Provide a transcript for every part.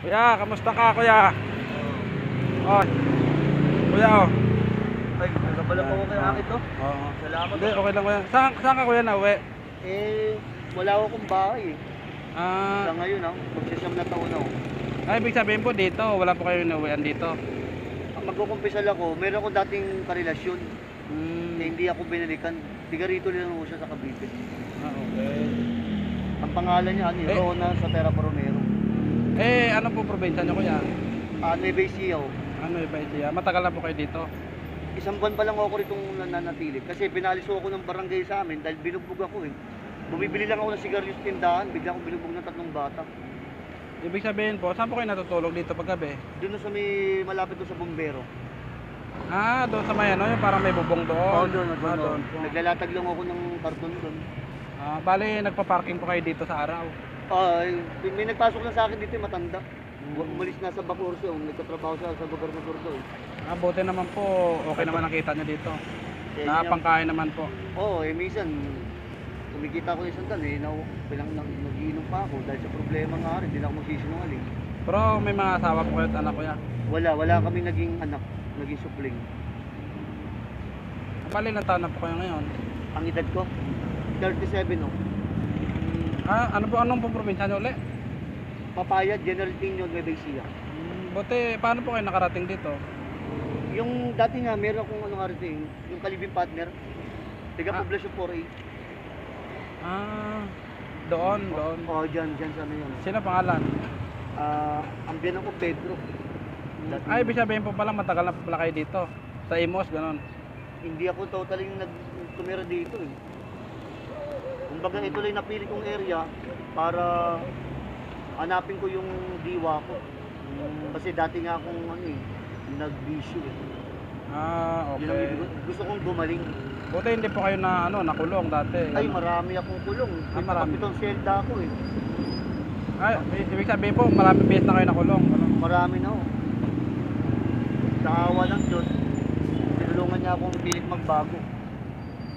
Kuya, kamusta ka kuya? Oh, kuya oh. Ay, nagabala po ako kay Akit to. Oo. Salamat. Hindi, okay lang kuya. Saan ka kuya nauwi? Wala akong bahay eh. Ah, Sa ngayon magsisiyam na taon ako. ay, ibig sabihin po dito, wala po kayo nauwian dito. Magkukumpisal ako, meron ako dating karelasyon. Hmm. Hindi ako binalikan. Tiga rito lang ako siya sa Cavite. Ah, okay. Ang pangalan niya, Rona sa Terra Romero. Ano po probinsya niyo kuya? Nueva Ecija ako. Ano ba siya? Matagal na po kayo dito? Isang buwan pa lang ako ritong nananatili. Kasi pinalis ako ng barangay sa amin dahil binugbog ako eh. Bumibili lang ako ng sigaryos tindahan, bigla akong binugbog ng 3 bata. Ibig sabihin po, saan po kayo natutulog dito paggabi? Doon sa may malapit doon sa bumbero. Ah, doon sa may ano, yung parang may bubong doon. Doon. doon po. Naglalatag lang ako ng karton doon. Bali, nagpa-parking po kayo dito sa araw. May nagpasok lang sa akin dito yung matanda. Umalis na sa Bacoorso, nagtatrabaho siya sa gobernador doon. Buti naman po, okay naman nakita niyo dito. Nakapangkain naman po. Minsan, kumikita ko isang dan nagiinom pa ako dahil sa problema nga rin, hindi na ako magsisinungaling. Pero may mga asawa po kayo at anak kuya. Wala kami naging anak, naging supling. Bali, ilang taon na po kayo ngayon? Ang edad ko, 37 no. Anong po probinsya niyo ulit? Papaya, General Tino, Nueva Ecija. Buti, paano po kayo nakarating dito? Yung dati nga, meron akong yung kalibing partner, tiga Poblacion 4A. Doon. Dyan sa ano yun. Sino pangalan? Ang biyanan ko, Pedro. Ay, ibig sabihin po pala, matagal na po pala kayo dito. Sa Imos, ganon. Hindi ako totally tumira dito eh. Kumbaga ito lang napili kong area para hanapin ko yung diwa ko. Kasi dati nga akong nag-bisyo eh. Yun ang Okay. gusto kong gumaling. Buti hindi po kayo na nakulong dati. Ay, marami akong kulong. Marami. Kapitong selda ako eh. Ay, ibig sabihin po, maraming beses na kayo nakulong. Ano? Marami na ako. Sa awa ng Diyos, tinulungan niya akong pilit magbago.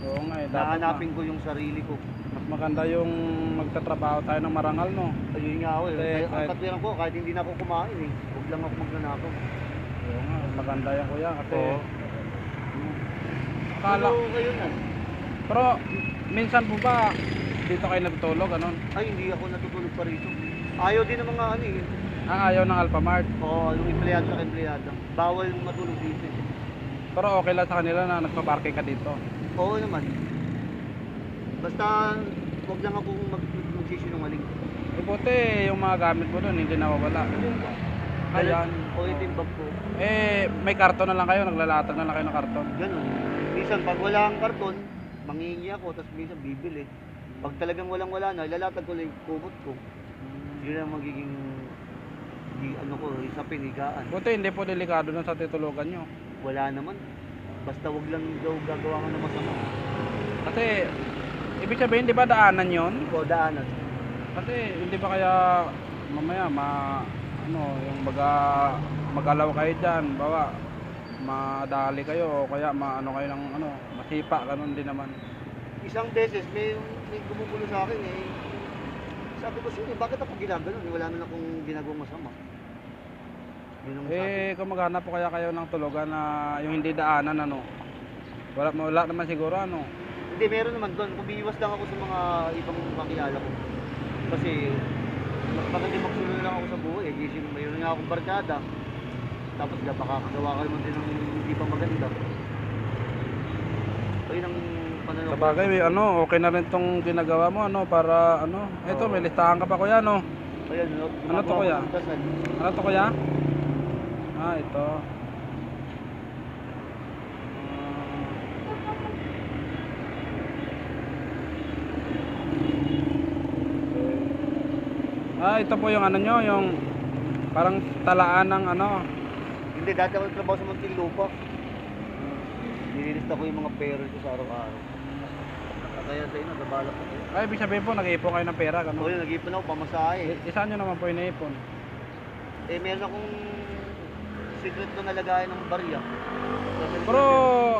Oo nga eh, dapat Nahanapin ko yung sarili ko. mas maganda yung magtatrabaho tayo ng marangal, no? Ayun nga ako eh. Kasi Ang kahit- katwiran ko, kahit hindi na ako kumain eh. Huwag lang ako magnanakaw. Oo nga, maganda yan kuya kasi Oo. akala, Pero kayo na. pero minsan po ba dito kayo natutulog, ganon? Ay, hindi ako natutulog pa rito. Ayaw din ng mga Ayaw ng Alphamart. yung empleyado sa empleyada. Bawal matulog dito eh. Pero okay lang sa kanila na nagpa-parking ka dito. Oo naman. Basta, huwag lang akong magsisinungaling. Buti yung mga gamit mo doon hindi nawawala. Ayan. O ito yung bag ko. May karton na lang kayo, naglalatag na lang kayo ng karton. Ganun. Minsan, pag wala kang karton, manghihingi ako, tapos minsan bibili. Pag talagang walang-wala na, lalatag ko lang yung kumot ko. Yun ang magiging sa pinigaan. Buti hindi po delikado na sa titulugan nyo. Wala naman. Basta wag lang daw gagawa ka ng masama. Kasi, ibig sabihin, di ba daanan yon? O daanan. Kasi, hindi ba kaya mamaya yung mag-alaw kayo dyan, bawa, madali kayo, o kaya kayo ng masipa, ganun din naman. Isang beses, may gumugulo sa akin eh. Sabi ko, sige, bakit ako ginagano? Wala naman akong ginagawang masama. Yun ang sabi. Kung maghanap po kaya kayo ng tulugan na yung hindi daanan, wala naman siguro, Hindi, meron naman doon. Kumiiwas lang ako sa mga ibang makilala ko. Kasi, baka di magsunod lang ako sa buhay. Mayroon nga akong barkada. Tapos, makakagawa ka naman din ng hindi pa maganda. So, yun ang pananaw ko. Sabagay, okay na rin tong ginagawa mo, para, eto, may listahan ka pa kuya, Ayan, Ano to, kuya? Dasal. Ano to kuya? Ito. Ito po yung nyo, yung parang talaan ng Hindi, dati ako nagtrabaho sa Muntinlupa. Nililista ko yung mga pera ko sa araw-araw. Kaya sa inyo, nabalak ko. ibig sabihin po, nag-iipon kayo ng pera, Oo, yun, nag-ipon ako, pamasahe. Isaan nyo naman po iniipon? Meron akong secret ko nalagayan ng barya. Pero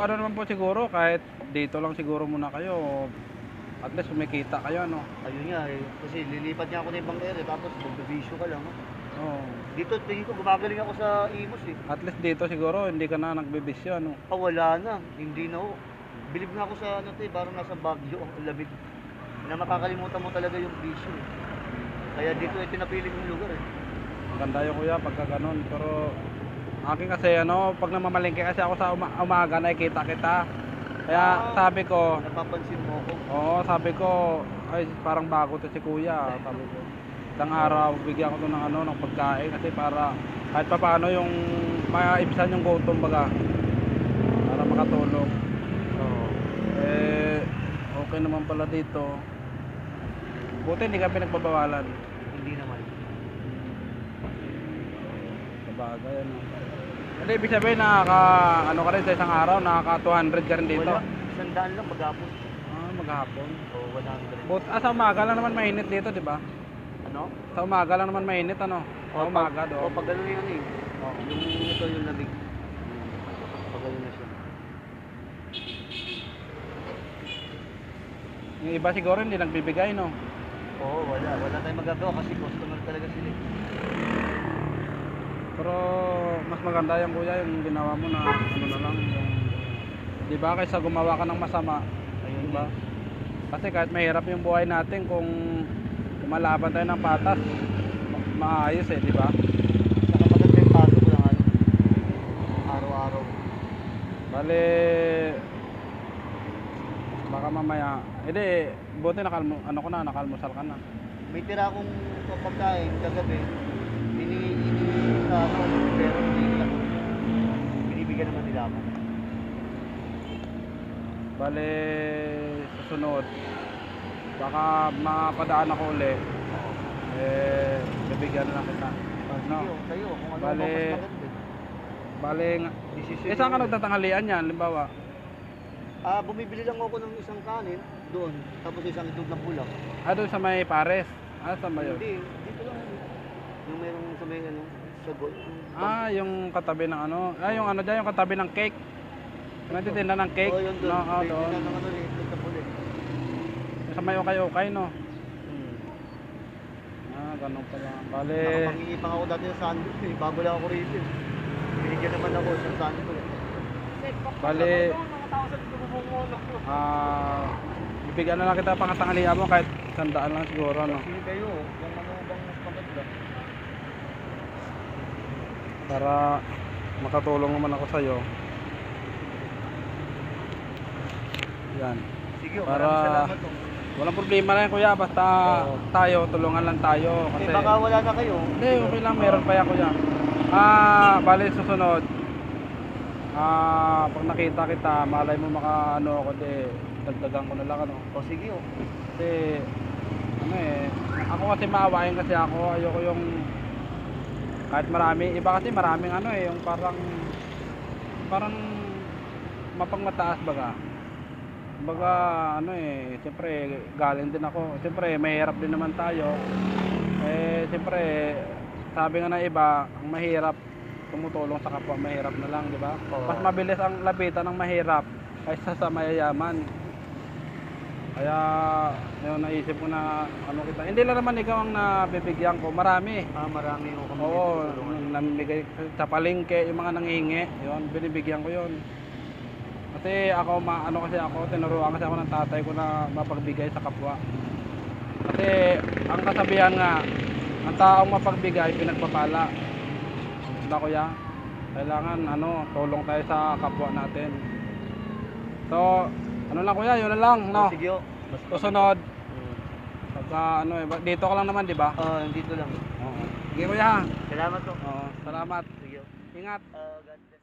naman po siguro, kahit dito lang siguro muna kayo, at least kumikita kayo, Ayun nga eh, kasi lilipat niya ako ng ibang area, tapos magbibisyo ka lang. Oo. Dito, tingin ko gumagaling ako sa Imus eh. At least dito siguro hindi ka na nagbibisyo, ano. Wala na. Hindi na ho. Bilib na ako sa ano to eh, parang nasa Baguio, ang lamig. Na makakalimutan mo talaga yung bisyo eh. Kaya dito eh, tinapili kong lugar eh. Maganda yun kuya pagka ganun. Pero akin kasi ano, pag namamalengke kasi ako sa umaga nakikita kita. Kaya sabi ko, Napapansin mo ako. oo, sabi ko, ay parang bago to si kuya. Sabi ko, isang araw bigyan ko to ng ano, ng pagkain kasi para kahit pa paano yung maibsan yung gutom baga. Para makatulong. Oo. Eh, okay naman pala dito. Buti hindi kami nagbabawalan. Hindi naman. Sabagay, ano. Hindi, ibig sabihin ano ka rin sa isang araw, nakaka 200 ka rin dito. Wala. 100 lang maghapon. Ah, maghapon. Oo, 100. Sa umaga lang naman mainit dito, di ba? Ano? Sa umaga lang naman mainit, ano? Sa umaga O doon. pag gano'n yun eh. Oo. Yung ito yung lamig. Pag gano'n na siya. Yung iba siguro hindi nagbibigay, no? Oo, wala. Wala tayong magagawa kasi customer talaga sila eh. Pero mas maganda yung kuya, yung ginawa mo na ano na lang, yung, di ba, kaysa gumawa ka ng masama, Ayun di ba? ba? Kasi kahit mahirap yung buhay natin, kung lumalaban tayo ng patas, maayos eh, di ba? Saka maganda yung pasok ko lang ano. Araw-araw. Bale, baka mamaya, hindi, buti nakalmusal ka na. May tira akong pagkain kagabi. Ini sa ano, pero hindi nila. Binibigyan naman nila ako. Bale, susunod, baka mapadaan ako uli, eh, bibigyan na lang kita. Sige, sa'yo, kung ano Bale, mas maganda. Bale, Decision saan ka mo. nagtatanghalian yan, limbawa? Bumibili lang ako ng isang kanin doon, tapos isang itlog na pulang. Doon sa may pares. Saan ba yun? Hindi, dito lang. Yung merong sa may ano, sa gold. Yung katabi ng ano, yung ano dyan, yung katabi ng cake. Nagtitinda ng cake. Oo, yun doon. No, May doon. tinda ng ano, itlog na pula. Sa may ukay-ukay, no? Hmm. Ganun pala. Bale, Nakapangingipang ako dati sa sandwich eh. Bago lang ako rito eh. Binigyan naman ako sa sandwich. bale, bibigyan na lang kita pang katanghalian mo kahit 100 lang siguro, no? Sige kayo, kung ano bang mas maganda. Para makatulong naman ako sa'yo. Yan. Sige, Para- maraming salamat oh. Walang problema na yan kuya, basta Oo. tayo, tulungan lang tayo. Kasi, Baka wala na kayo. hindi, okay lang, meron pa yan kuya. Bale susunod. Pag nakita kita, malay mo ano ako, dagdagan ko na lang, ano. O sige oh. Kasi, ako kasi maawain kasi ako, ayoko yung, kahit marami, iba kasi maraming yung parang mapangmataas baga. Baga, siyempre, galing din ako. Siyempre, mahirap din naman tayo. Siyempre, sabi nga ng iba, ang mahirap, tumutulong sa kapwa, mahirap na lang, di ba? Oo. Mas mabilis ang lapitan ng mahirap kaysa sa mayayaman. Kaya, yun, naisip ko na, kita. Hindi lang naman ikaw ang nabibigyan ko, marami. Marami yung kami Oo, tutulungan. namimigay sa palengke, yung mga nangihingi, yun, binibigyan ko yun. Kasi ako, tinuruan kasi ako ng tatay ko na mapagbigay sa kapwa. Kasi, ang kasabihan nga, ang taong mapagbigay, pinagpapala. Diba kuya? Kailangan, tulong tayo sa kapwa natin. So, lang kuya, yun na lang, no? Sige oh. Susunod, pagka, dito ka lang naman, di ba? Dito lang. Oo. Sige kuya. Salamat oh. Oo, salamat. Sige oh. Ingat. God bless.